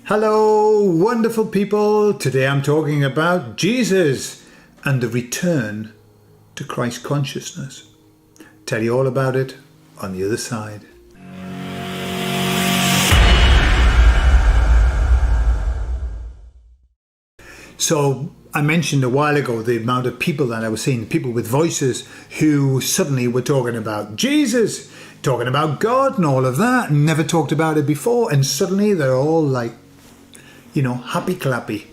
Hello, wonderful people. Today I'm talking about Jesus and the return to Christ consciousness. Tell you all about it on the other side. So I mentioned a while ago the amount of people that I was seeing, people with voices who suddenly were talking about Jesus, talking about God and all of that, and never talked about it before. And suddenly they're all like, happy clappy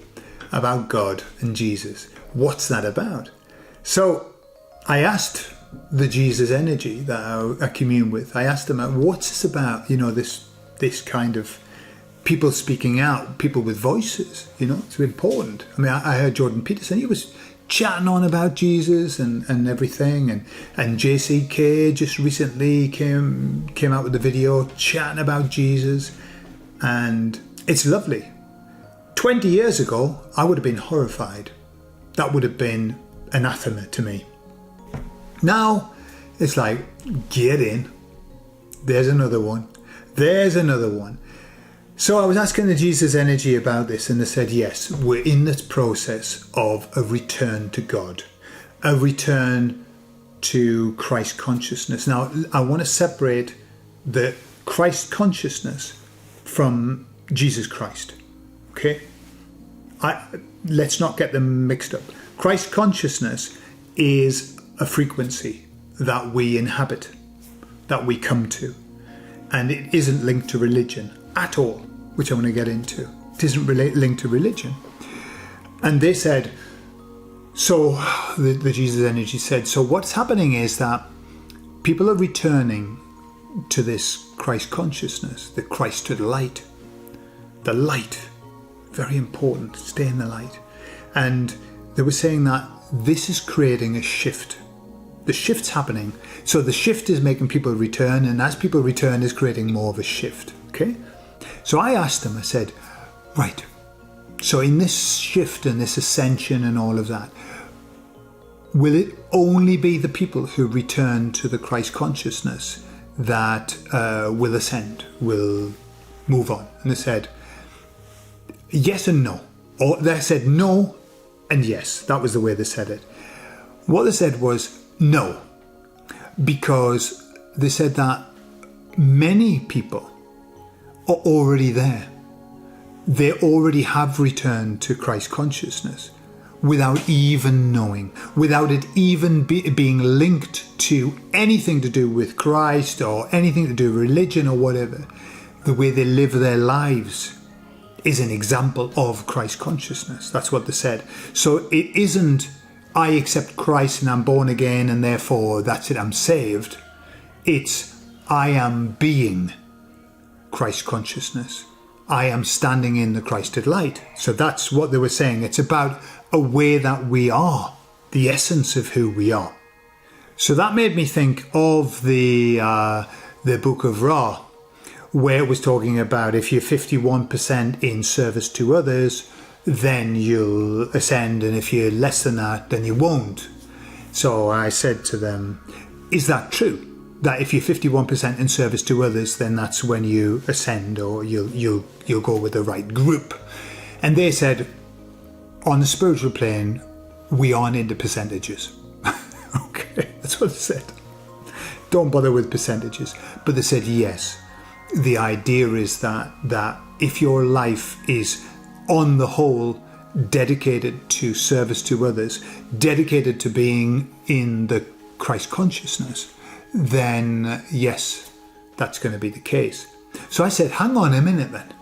about God and Jesus. What's that about? So I asked the Jesus energy that I commune with, I asked them, what's this about? This kind of people speaking out, people with voices, it's important. I mean, I heard Jordan Peterson, he was chatting on about Jesus and everything. And JCK just recently came out with a video chatting about Jesus. And it's lovely. 20 years ago, I would have been horrified. That would have been anathema to me. Now, it's like, get in. There's another one. There's another one. So I was asking the Jesus energy about this, and they said, yes, we're in this process of a return to God, a return to Christ consciousness. Now, I want to separate the Christ consciousness from Jesus Christ. Okay? Let's not get them mixed up. Christ consciousness is a frequency that we inhabit, that we come to. And it isn't linked to religion at all, which I'm going to get into. It isn't linked to religion. And they said, so the Jesus energy said, so what's happening is that people are returning to this Christ consciousness, the Christ to the light. The light. Very important, stay in the light. And they were saying that this is creating a shift. The shift's happening. So the shift is making people return, and as people return is creating more of a shift. Okay? So I asked them, I said, right, so in this shift and this ascension and all of that, will it only be the people who return to the Christ consciousness that will ascend, will move on? And they said, yes and no. Or they said no and yes. That was the way they said it. What they said was no, because they said that many people are already there. They already have returned to Christ consciousness without even knowing, without it even being linked to anything to do with Christ or anything to do with religion or whatever. The way they live their lives is an example of Christ consciousness. That's what they said. So it isn't, I accept Christ and I'm born again and therefore that's it, I'm saved. It's, I am being Christ consciousness. I am standing in the Christed light. So that's what they were saying. It's about a way that we are, the essence of who we are. So that made me think of the book of Ra, where it was talking about if you're 51% in service to others, then you'll ascend, and if you're less than that, then you won't. So I said to them, is that true? That if you're 51% in service to others, then that's when you ascend, or you'll go with the right group? And they said, on the spiritual plane, we aren't into percentages. Okay, that's what they said. Don't bother with percentages. But they said, yes, the idea is that if your life is, on the whole, dedicated to service to others, dedicated to being in the Christ consciousness, then yes, that's going to be the case. So I said, hang on a minute then.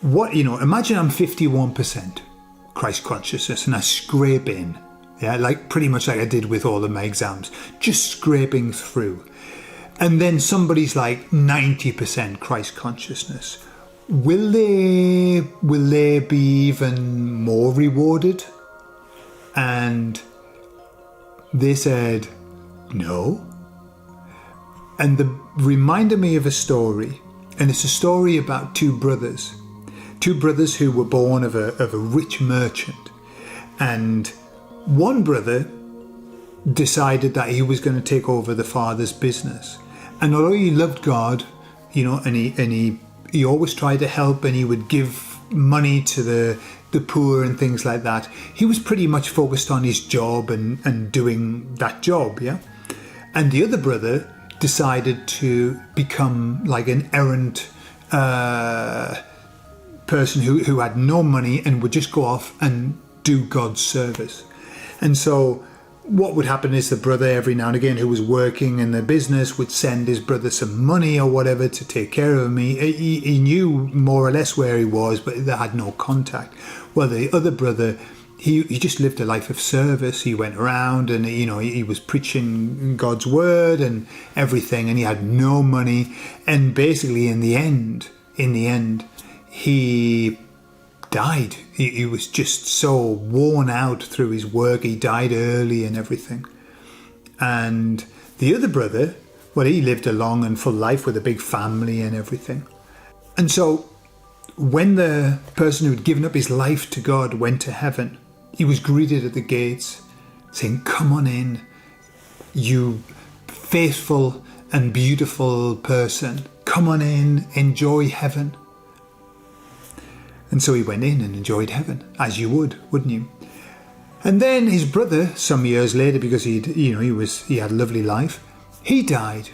What, imagine I'm 51% Christ consciousness and I scrape in, like pretty much like I did with all of my exams, just scraping through. And then somebody's like 90% Christ consciousness. Will they be even more rewarded? And they said, no. And they reminded me of a story. And it's a story about two brothers who were born of a rich merchant. And one brother decided that he was going to take over the father's business. And although he loved God, and he he always tried to help, and he would give money to the poor and things like that. He was pretty much focused on his job and doing that job, yeah. And the other brother decided to become like an errant person who had no money and would just go off and do God's service. And so what would happen is the brother, every now and again, who was working in the business, would send his brother some money or whatever to take care of him. He knew more or less where he was, but they had no contact. Well, the other brother, he just lived a life of service. He went around and, he was preaching God's word and everything, and he had no money. And basically, in the end, he died. He was just so worn out through his work. He died early and everything. And the other brother, well, he lived a long and full life with a big family and everything. And so when the person who had given up his life to God went to heaven, he was greeted at the gates saying, "Come on in, you faithful and beautiful person. Come on in, enjoy heaven." And so he went in and enjoyed heaven, as you would, wouldn't you? And then his brother, some years later, because he had a lovely life, he died,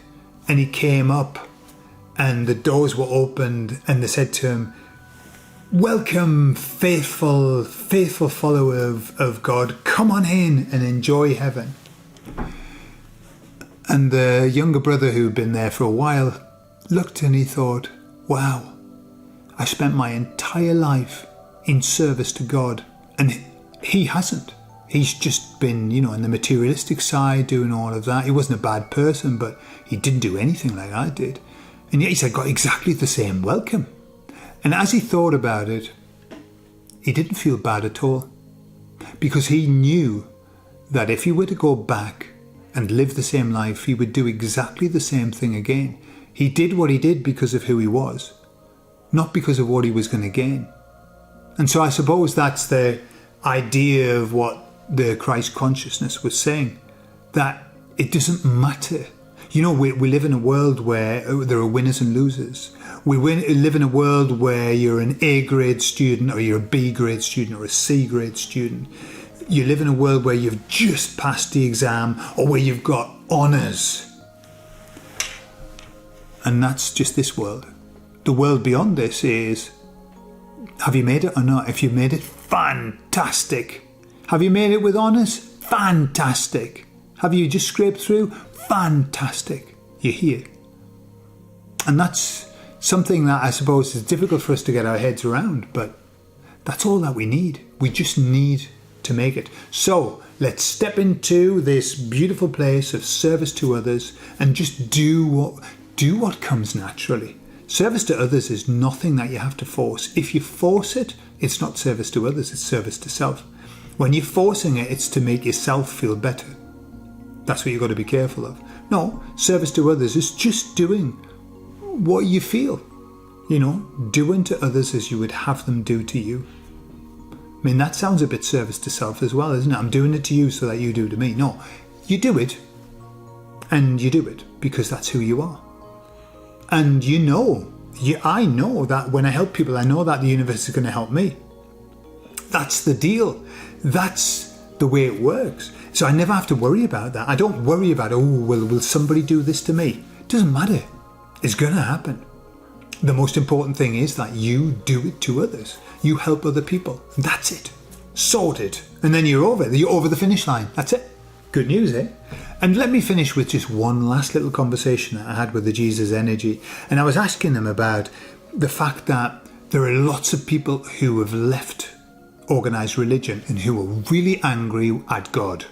and he came up, and the doors were opened, and they said to him, "Welcome, faithful follower of God. Come on in and enjoy heaven." And the younger brother, who'd been there for a while, looked and he thought, "Wow, I spent my entire life in service to God, and he hasn't. He's just been, in the materialistic side, doing all of that. He wasn't a bad person, but he didn't do anything like I did. And yet I got exactly the same welcome." And as he thought about it, he didn't feel bad at all, because he knew that if he were to go back and live the same life, he would do exactly the same thing again. He did what he did because of who he was, not because of what he was going to gain. And so I suppose that's the idea of what the Christ consciousness was saying, that it doesn't matter. We live in a world where there are winners and losers. We live in a world where you're an A grade student, or you're a B grade student, or a C grade student. You live in a world where you've just passed the exam, or where you've got honours. And that's just this world. The world beyond this is, have you made it or not? If you've made it, fantastic. Have you made it with honours? Fantastic. Have you just scraped through? Fantastic. You're here. And that's something that I suppose is difficult for us to get our heads around, but that's all that we need. We just need to make it. So let's step into this beautiful place of service to others and just do what comes naturally. Service to others is nothing that you have to force. If you force it, it's not service to others, it's service to self. When you're forcing it, it's to make yourself feel better. That's what you've got to be careful of. No, service to others is just doing what you feel. Doing to others as you would have them do to you. I mean, that sounds a bit service to self as well, isn't it? I'm doing it to you so that you do to me. No, you do it, and you do it because that's who you are. And I know that when I help people, I know that the universe is going to help me. That's the deal. That's the way it works. So I never have to worry about that. I don't worry about, will somebody do this to me? It doesn't matter. It's going to happen. The most important thing is that you do it to others. You help other people. That's it. Sorted. And then you're over. You're over the finish line. That's it. Good news, eh? And let me finish with just one last little conversation that I had with the Jesus Energy. And I was asking them about the fact that there are lots of people who have left organised religion and who are really angry at God.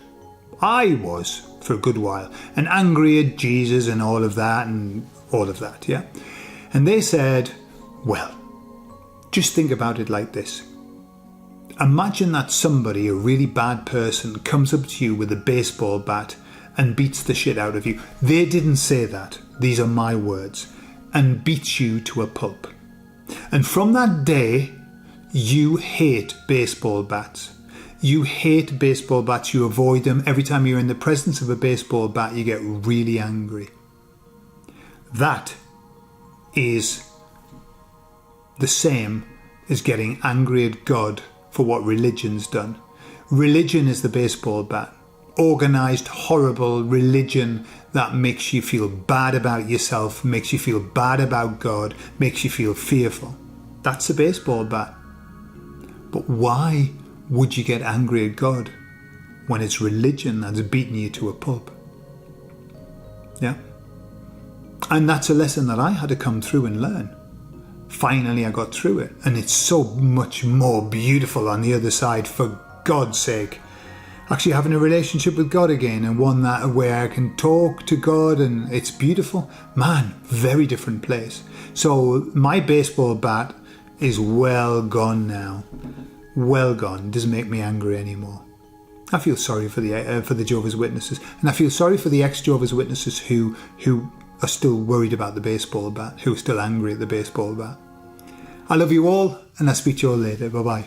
I was for a good while, and angry at Jesus and all of that, yeah? And they said, well, just think about it like this. Imagine that somebody, a really bad person, comes up to you with a baseball bat and beats the shit out of you. They didn't say that. These are my words. And beats you to a pulp. And from that day, you hate baseball bats. You hate baseball bats. You avoid them. Every time you're in the presence of a baseball bat, you get really angry. That is the same as getting angry at God for what religion's done. Religion is the baseball bat. Organised, horrible religion that makes you feel bad about yourself, makes you feel bad about God, makes you feel fearful. That's a baseball bat. But why would you get angry at God when it's religion that's beating you to a pulp? Yeah. And that's a lesson that I had to come through and learn. Finally, I got through it. And it's so much more beautiful on the other side, for God's sake. Actually having a relationship with God again, and one that where I can talk to God, and it's beautiful. Man, very different place. So my baseball bat is well gone now. Well gone. It doesn't make me angry anymore. I feel sorry for the Jehovah's Witnesses, and I feel sorry for the ex-Jehovah's Witnesses who are still worried about the baseball bat, who are still angry at the baseball bat. I love you all, and I'll speak to you all later. Bye-bye.